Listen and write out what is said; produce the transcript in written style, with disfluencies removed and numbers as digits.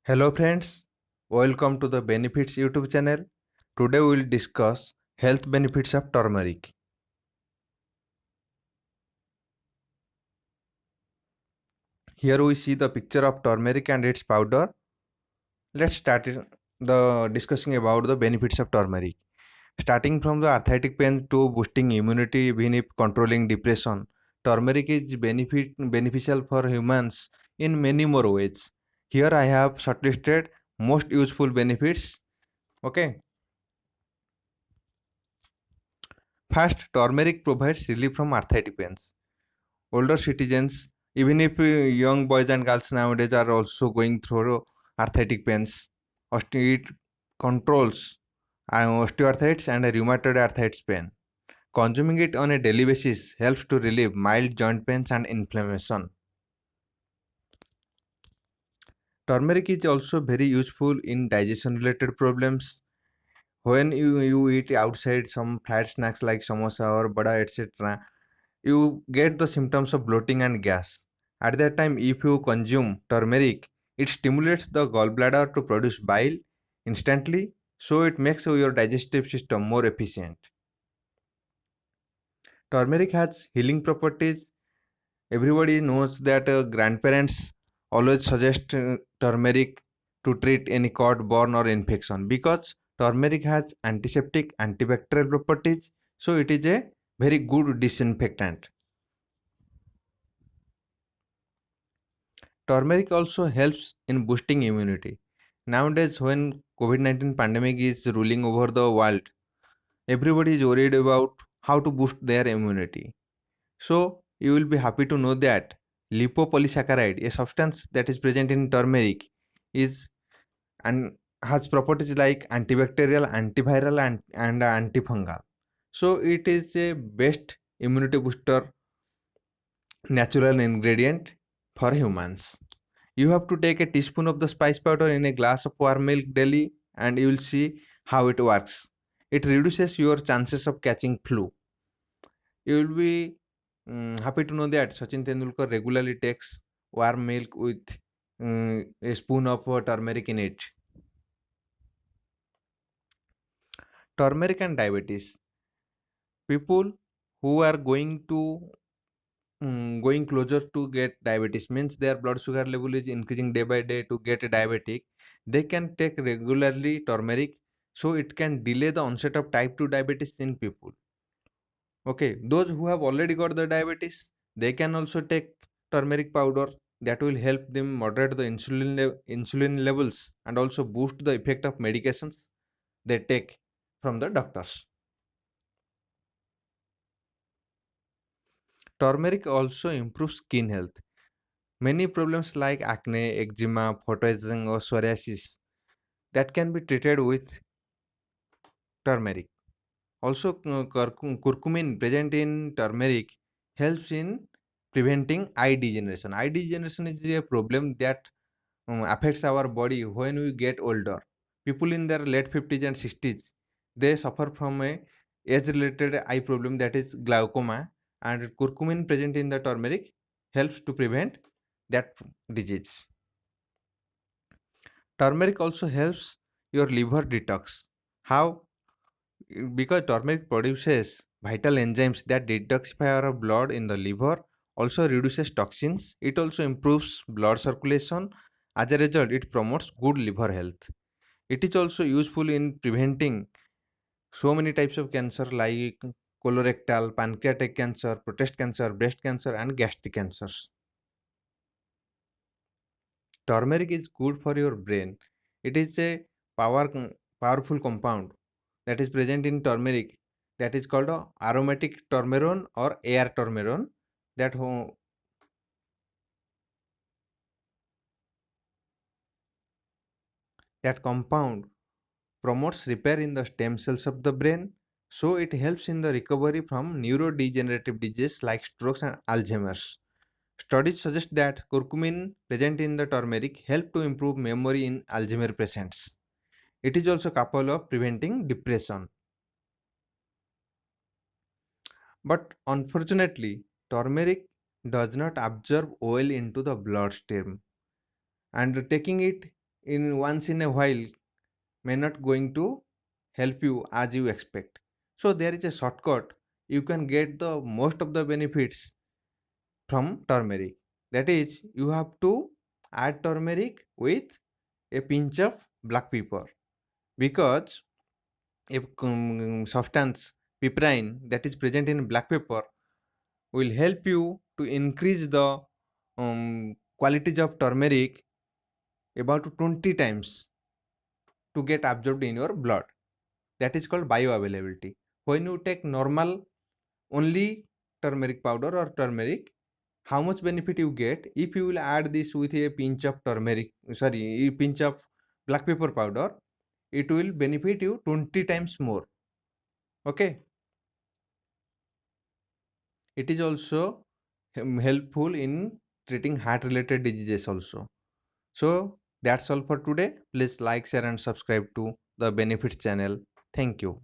Hello friends, welcome to the Benefits YouTube channel. Today we will discuss health benefits of turmeric. Here we see the picture of turmeric and its powder. Let's start the discussing about the benefits of turmeric. Starting from the arthritic pain to boosting immunity, even if controlling depression, turmeric is beneficial for humans in many more ways. Here I have shortlisted most useful benefits. Okay. First, turmeric provides relief from arthritic pains. Older citizens, even if young boys and girls nowadays are also going through arthritic pains, it controls osteoarthritis and rheumatoid arthritis pain. Consuming it on a daily basis helps to relieve mild joint pains and inflammation. Turmeric is also very useful in digestion related problems. When you eat outside some fried snacks like samosa or bada etc., you get the symptoms of bloating and gas. At that time, if you consume turmeric, it stimulates the gallbladder to produce bile instantly, so it makes your digestive system more efficient. Turmeric has healing properties. Everybody knows that grandparents always suggest turmeric to treat any cut, burn, or infection because turmeric has antiseptic, antibacterial properties, so it is a very good disinfectant. Turmeric also helps in boosting immunity. Nowadays, when COVID-19 pandemic is ruling over the world, everybody is worried about how to boost their immunity. So, you will be happy to know that lipopolysaccharide, a substance that is present in turmeric, is and has properties like antibacterial, antiviral, and antifungal. So, it is a best immunity booster natural ingredient for humans. You have to take a teaspoon of the spice powder in a glass of warm milk daily and you will see how it works. It reduces your chances of catching flu. You will be happy to know that Sachin Tendulkar regularly takes warm milk with a spoon of turmeric in it. Turmeric and diabetes. People who are going closer to get diabetes means their blood sugar level is increasing day by day to get a diabetic, they can take regularly turmeric so it can delay the onset of type 2 diabetes in people. Okay, those who have already got the diabetes, they can also take turmeric powder that will help them moderate the insulin levels and also boost the effect of medications they take from the doctors. Turmeric also improves skin health. Many problems like acne, eczema, photoaging, or psoriasis that can be treated with turmeric. Also, curcumin present in turmeric helps in preventing eye degeneration. Eye degeneration is a problem that affects our body when we get older. People in their late 50s and 60s, they suffer from a age-related eye problem that is glaucoma, and curcumin present in the turmeric helps to prevent that disease. Turmeric also helps your liver detox. How? Because turmeric produces vital enzymes that detoxify our blood in the liver, also reduces toxins. It also improves blood circulation. As a result, it promotes good liver health. It is also useful in preventing so many types of cancer like colorectal, pancreatic cancer, prostate cancer, breast cancer, and gastric cancers. Turmeric is good for your brain. It is a powerful compound that is present in turmeric that is called aromatic turmeron or AR turmeron that that compound promotes repair in the stem cells of the brain, so it helps in the recovery from neurodegenerative diseases like strokes and Alzheimer's. Studies suggest that curcumin present in the turmeric help to improve memory in Alzheimer patients. It is also capable of preventing depression. But unfortunately, turmeric does not absorb oil into the bloodstream, and taking it in once in a while may not going to help you as you expect. So there is a shortcut. You can get the most of the benefits from turmeric. That is, you have to add turmeric with a pinch of black pepper, because a substance piperine that is present in black pepper will help you to increase the qualities of turmeric about 20 times to get absorbed in your blood. That is called bioavailability. When you take normal only turmeric powder or turmeric, how much benefit you get? If you will add this with a pinch of turmeric, sorry, a pinch of black pepper powder, it will benefit you 20 times more. Okay. It is also helpful in treating heart related diseases also. So that's all for today. Please like, share and subscribe to the benefits channel. Thank you.